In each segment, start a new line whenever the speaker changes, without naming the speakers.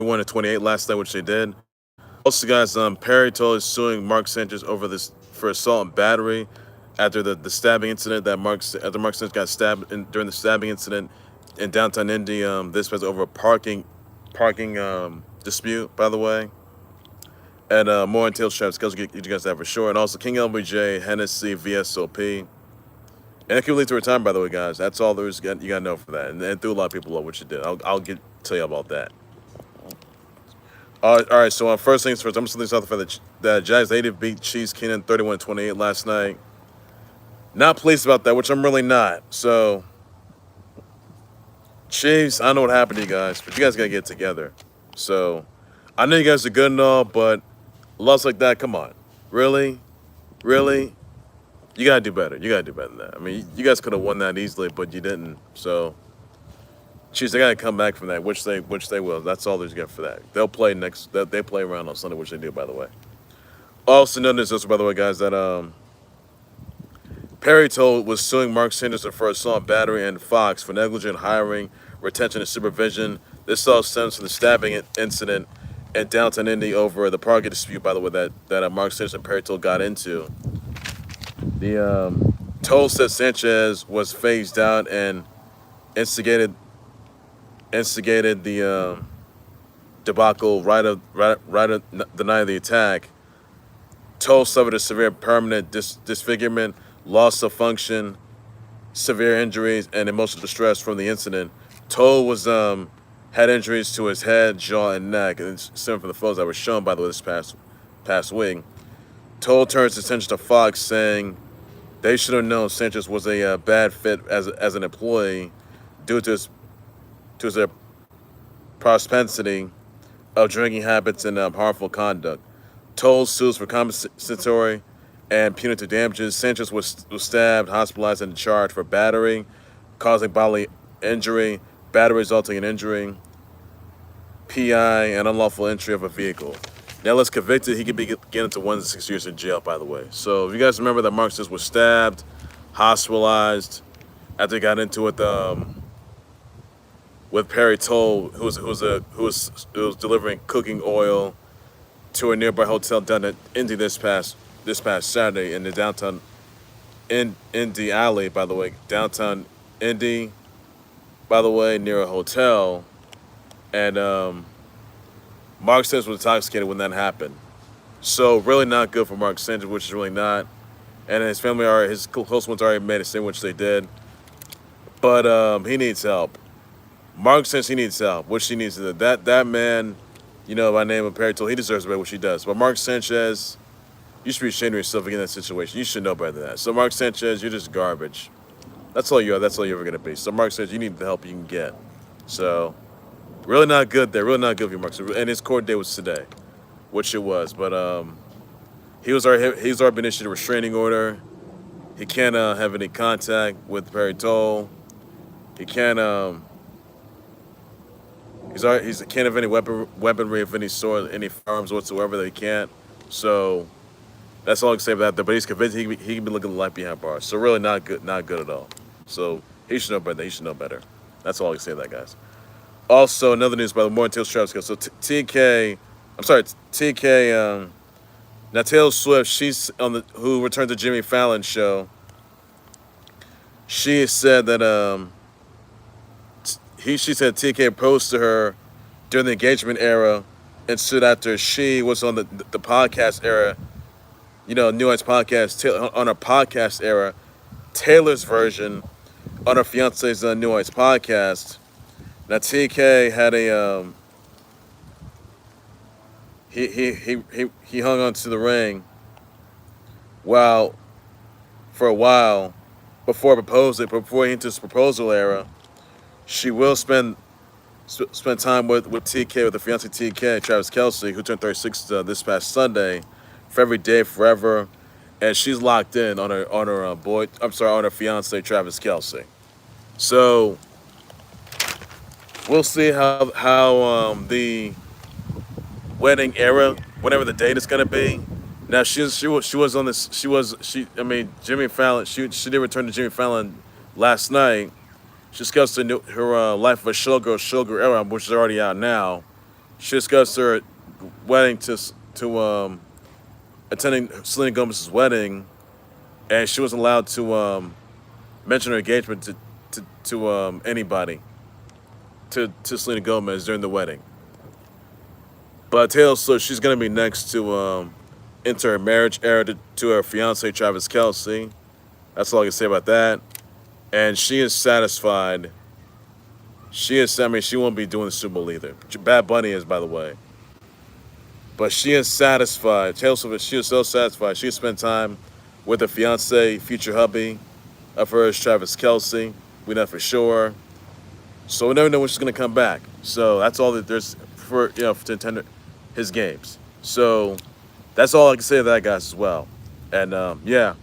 31-28 last night, which they did. Also, guys, Perry Tole is suing Mark Sanchez over this for assault and battery after the stabbing incident that after Mark Sanchez got stabbed during the stabbing incident in downtown Indy. This was over a parking dispute, by the way. And more on Tales Travis, because you guys have for sure. And also King LBJ, Hennessy, VSOP. And it could lead to retirement, by the way, guys. That's all there is. You got to know for that. And threw a lot of people up, which you did. Tell you about that. All right, so first things first, I'm just looking for the Jags native beat Chiefs Keenan 31-28 last night. Not pleased about that, which I'm really not. So, Chiefs, I know what happened to you guys, but you guys got to get together. So, I know you guys are good and all, but loss like that, come on. Really? Really? You got to do better. You got to do better than that. I mean, you guys could have won that easily, but you didn't. So, Chiefs, they got to come back from that, which they will. That's all there's got for that. They'll play they play around on Sunday, which they do, by the way. Also notice this, by the way, guys, that Perry Tole was suing Mark Sanchez for assault, battery, and Fox for negligent hiring, retention, and supervision. This all stems from the stabbing incident in downtown Indy over the parking dispute, by the way, that Mark Sanchez and Perry Tole got into. The Tole said Sanchez was phased out and instigated the debacle right of the night of the attack. Tole suffered a severe permanent disfigurement, loss of function, severe injuries, and emotional distress from the incident. Tole was had injuries to his head, jaw, and neck, and similar from the photos that were shown, by the way, this past week. Tole turns his attention to Fox, saying they should have known Sanchez was a bad fit as an employee due to his propensity of drinking habits and harmful conduct. Tole sues for compensatory and punitive damages. Sanchez was stabbed, hospitalized, and charged for battery, causing bodily injury, battery resulting in injury, PI, and unlawful entry of a vehicle. Now, let's convicted. He could be getting to 1 to 6 years in jail, by the way. So, if you guys remember that Mark Sanchez was stabbed, hospitalized, after he got into it with Perry Tole, who was delivering cooking oil to a nearby hotel down in Indy this past Saturday in the downtown Indy alley, by the way, downtown Indy, by the way, near a hotel, and Mark Sanchez was intoxicated when that happened. So really not good for Mark Sanchez, which is really not. And his family his close ones already made a statement, which they did. But he needs help. Mark Sanchez, he needs help, which he needs to do. That man, by name of Perry Tole, he deserves better, which he does. But Mark Sanchez, you should be ashamed of yourself in that situation. You should know better than that. So Mark Sanchez, you're just garbage. That's all you are. That's all you're ever going to be. So Mark Sanchez, you need the help you can get. So really not good there. Really not good for you, Mark Sanchez. And his court date was today, which it was. But he's already been issued a restraining order. He can't have any contact with Perry Tole. He can't he can't have any weaponry of any sort, any firearms whatsoever. That he can't. So that's all I can say about that. But he's convinced he can be looking at the life behind bars. So really not good at all. So he should know better. He should know better. That's all I can say to that, guys. Also, another news by the more Taylor Travis. So TK, now Taylor Swift, she's who returned to Jimmy Fallon's show. She said that she said TK proposed to her during the engagement era and stood after she was on the podcast era, New Heights podcast, on her podcast era, Taylor's version on her fiance's New Heights podcast. Now TK had a he hung on to the ring for a while before he into his proposal era. She will spend time with TK, with the fiance TK, Travis Kelce, who turned 36 this past Sunday, for every day, forever, and she's locked in on her fiance Travis Kelce. So we'll see how the wedding era, whatever the date is gonna be. Now Jimmy Fallon. She did return to Jimmy Fallon last night. She discussed her life of a showgirl era, which is already out now. She discussed her wedding to attending Selena Gomez's wedding, and she wasn't allowed to mention her engagement to anybody to Selena Gomez during the wedding. But Taylor, so she's gonna be next to enter her marriage era to her fiance Travis Kelce. That's all I can say about that. And she is satisfied. She is. I mean, she won't be doing the Super Bowl either. Bad Bunny is, by the way. But she is satisfied. Taylor Swift, she is so satisfied. She spent time with her fiance, future hubby of hers, Travis Kelce. We know for sure. So we never know when she's gonna come back. So that's all that there's for to attend his games. So that's all I can say to that, guys, as well. And yeah,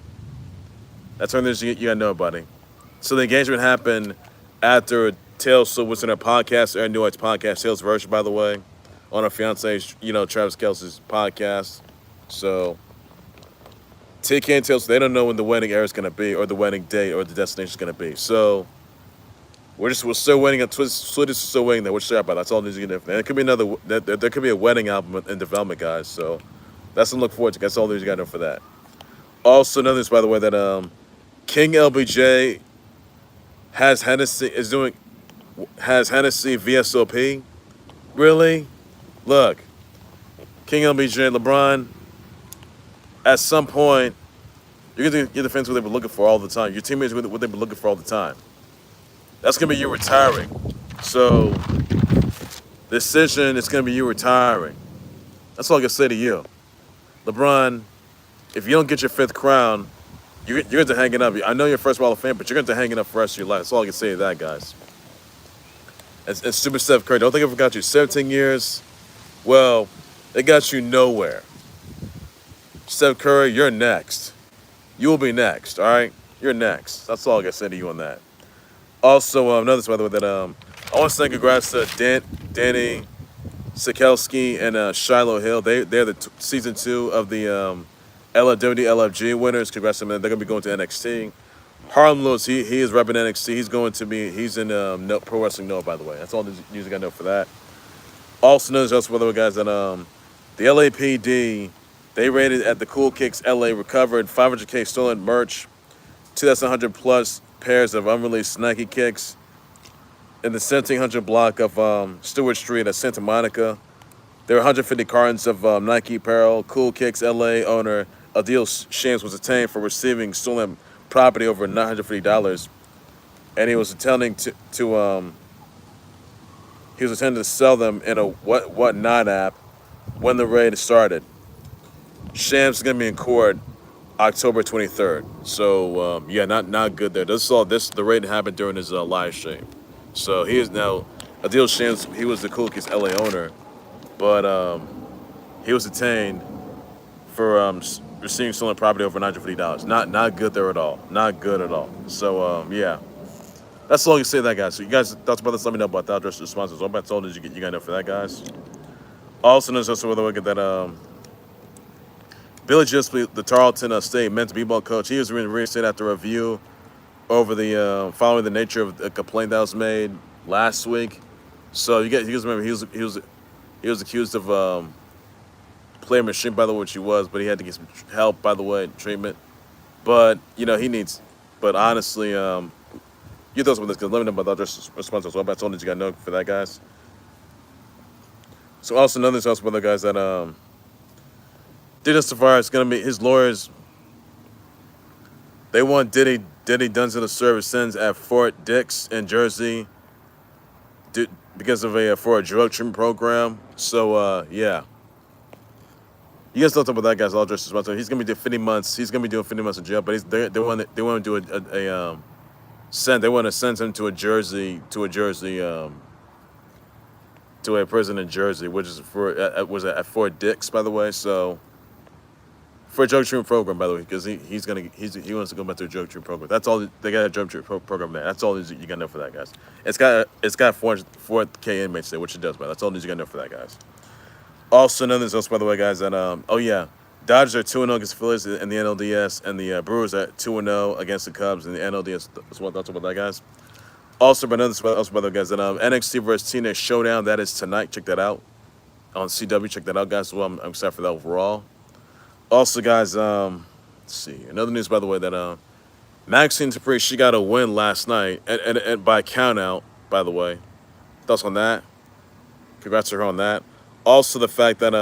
that's one thing you gotta know, buddy. So the engagement happened after Taylor Swift was in her podcast, Aaron Newight's podcast, Taylor's Version, by the way, on her fiance's, Travis Kelce's podcast. So TK and Taylor, they don't know when the wedding era is gonna be, or the wedding date, or the destination is gonna be. So we're still waiting. Sweet is still waiting. That we're sure about. That's all news you get. And it could be another. There could be a wedding album in development, guys. So that's something to look forward to. That's all news you got to know for that. Also, another news, by the way, that King LBJ has Hennessy VSOP. Really? Look, King LBJ, LeBron. At some point, you're gonna get the fans what they've been looking for all the time. Your teammates what they've been looking for all the time. That's going to be you retiring. So, decision is going to be you retiring. That's all I can say to you. LeBron, if you don't get your fifth crown, you're going to hang it up. I know you're a first Hall of Fame, but you're going to hang it up for the rest of your life. That's all I can say to that, guys. And Super Steph Curry, don't think I forgot you. 17 years, well, they got you nowhere. Steph Curry, you're next. You will be next, all right? You're next. That's all I can say to you on that. Also, another by the way that I want to say congrats to Danny Sikelski and Shiloh Hill. They're the season 2 of the LFG winners. Congrats to them. They're gonna be going to NXT. Harlem Lewis, he is repping NXT. He's in Pro Wrestling Noah, by the way. That's all the news I got to know for that. Also, news also by the way, guys, that the LAPD, they raided at the Cool Kicks LA, recovered 500K stolen merch, 2,100 plus pairs of unreleased Nike kicks in the 1700 block of Stewart Street at Santa Monica. There were 150 cartons of Nike apparel. Cool Kicks LA owner Adil Shams was detained for receiving stolen property over $950, and he was intending to sell them in a Whatnot app when the raid started. Shams is gonna be in court October 23rd. So yeah, not good there. The raid happened during his live stream. So he is now Adil Shams. He was the Cool Kids LA owner, but he was detained for receiving stolen property over $950. Not good there at all. Not good at all. So yeah, that's all you say to that, guys. So you guys thoughts about this? Let me know about that. Address the sponsors. All about told you got to know for that, guys. Also, there's also the look at that. Billy Gillispie, the Tarleton State men's b-ball coach, he was reinstated after review over the following the nature of a complaint that was made last week. So he was accused of playing machine, by the way, which he was, but he had to get some help, by the way, treatment. But he needs. But honestly, you thoughts about this? Because let me know about the address responses. So I told you got to know for that, guys. So also another also about the guys that Diddy Tavares gonna be his lawyers. They want Diddy Dunson to serve his sentence at Fort Dix in Jersey because of for a drug treatment program. So yeah, you guys don't talk about that, guys. I'll address this one. He's gonna be doing 50 months. He's gonna be doing 50 months in jail. But they want to do they want to send him to a prison in Jersey, which is was at Fort Dix, by the way. So. For a drug treatment program, by the way, because he wants to go back to a drug treatment program. That's all they got, a drug treatment program there. That's all you got to know for that, guys. It's got 4K inmates there, which it does, but that's all you got to know for that, guys. Also, none of this else, by the way, guys. That Dodgers are 2-0 against the Phillies in the NLDS, and the Brewers are 2-0 against the Cubs in the NLDS. That's what thoughts about that, guys. Also, by the way, guys, that NXT versus TNA Showdown, that is tonight. Check that out. on CW. Check that out, guys. As well, I'm excited for that overall. Also, guys, let's see. Another news, by the way, that Maxine Dupree, she got a win last night, and by count out, by the way. Thoughts on that? Congrats to her on that. Also, the fact that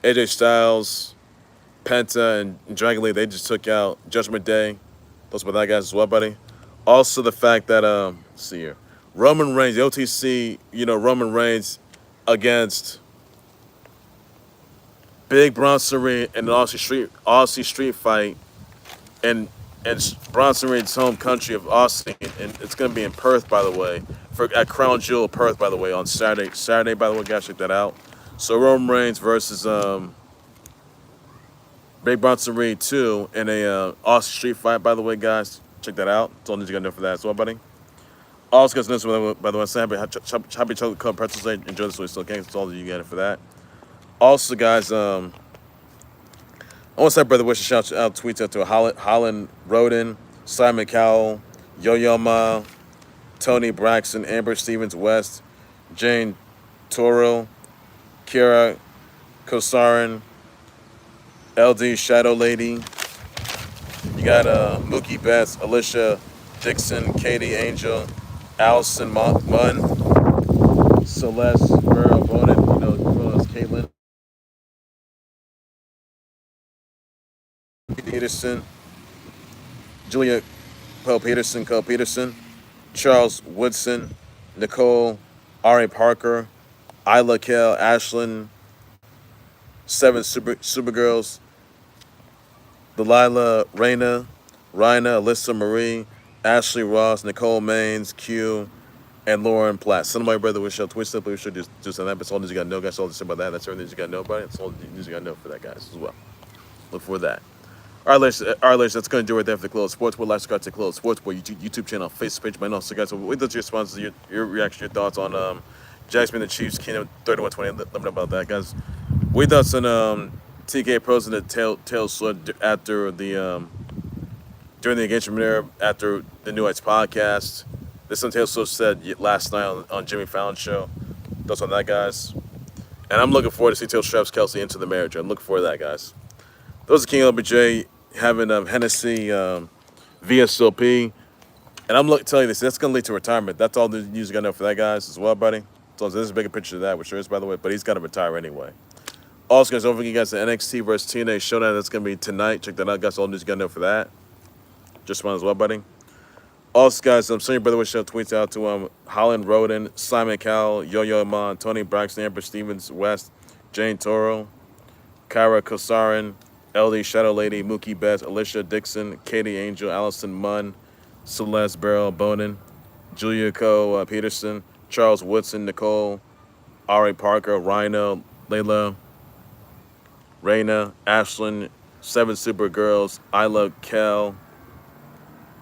AJ Styles, Penta, and Dragon Lee, they just took out Judgment Day. Thoughts about that, guys, as well, buddy. Also, the fact that let's see here, Roman Reigns, the OTC, Roman Reigns against Big Bronson Reed in an Aussie street fight, and Bronson Reed's home country of Aussie, and it's gonna be in Perth, by the way, at Crown Jewel Perth, by the way, on Saturday. Saturday, by the way, guys, check that out. So Roman Reigns versus Big Bronson Reed 2 in a Aussie street fight, by the way, guys. Check that out. That's all you gotta know for that as well, buddy. Also, guys, this, by the way, happy chocolate covered pretzels. Enjoy this one, still can. That's all you got for that. Also, guys, I want to say, brother, wish a shout out, tweets out to Holland Roden, Simon Cowell, Yo-Yo Ma, Tony Braxton, Amber Stevens West, Jane Toro, Kira Kosarin, LD Shadow Lady. You got Mookie Betts, Alicia Dixon, Katie Angel, Allison Munn, Celeste Burrow Bonin, Caitlin Peterson, Julia Cole Peterson, Charles Woodson, Nicole, Ari Parker, Isla Kell, Ashlyn, 7 Supergirls, Delilah Rayna, Alyssa Marie, Ashley Ross, Nicole Maines, Q, and Lauren Platt. Send my brother with show Twitch. We should just do something. That's all you got to know, guys. All to say about that. That's everything you got to know about it. That's all you got to know for that, guys, as well. Look for that. All right, ladies, that's going to do it right there for the Khalil Sportsboard. Lifestyle to Khalil Sportsboard YouTube channel, Facebook page, my also, guys. So we love your responses, your reaction, your thoughts on Jags being the Chiefs, Kingdom 31-20. Let me know about that, guys. We thoughts on TK Pros and the tail slid after the during the engagement there after the New Heights podcast. This one Taylor Swift said last night on Jimmy Fallon's show. Thoughts on that, guys. And I'm looking forward to see Taylor Travis Kelce into the marriage. I'm looking forward to that, guys. Those are King LBJ having Hennessy VSOP. And I'm telling you this, that's going to lead to retirement. That's all the news you got to know for that, guys, as well, buddy. So there's a bigger picture of that, which there is, by the way, but he's got to retire anyway. Also, guys, don't forget, guys, the NXT versus TNA showdown that's going to be tonight. Check that out, guys. All the news you got to know for that. Just one as well, buddy. Also, guys, I'm sending your brother with show tweets out to Holland Roden, Simon Cowell, Yo-Yo Ma, Tony Braxton, Amber Stevens West, Jane Toro, Kyra Kosarin, LD Shadow Lady, Mookie Betts, Alicia Dixon, Katie Angel, Allison Munn, Celeste Burrow Bonin, Julia Cole Peterson, Charles Woodson, Nicole, Ari Parker, Rhino, Layla, Raina, Ashlyn, 7 Supergirls, Isla Kell,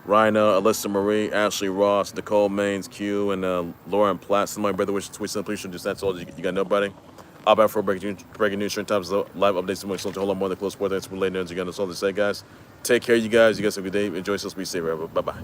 Rhino, Alyssa Marie, Ashley Ross, Nicole Maines, Q, and Lauren Platt. Some of my brother wishes tweets and please just that's all you got to know, buddy. I'll back for breaking news, certain times, live updates, and more. So to hold on more than close sport. That's related news. You got us all to say, guys. Take care, you guys. You guys have a good day. Enjoy yourselves. Be safe, bye bye.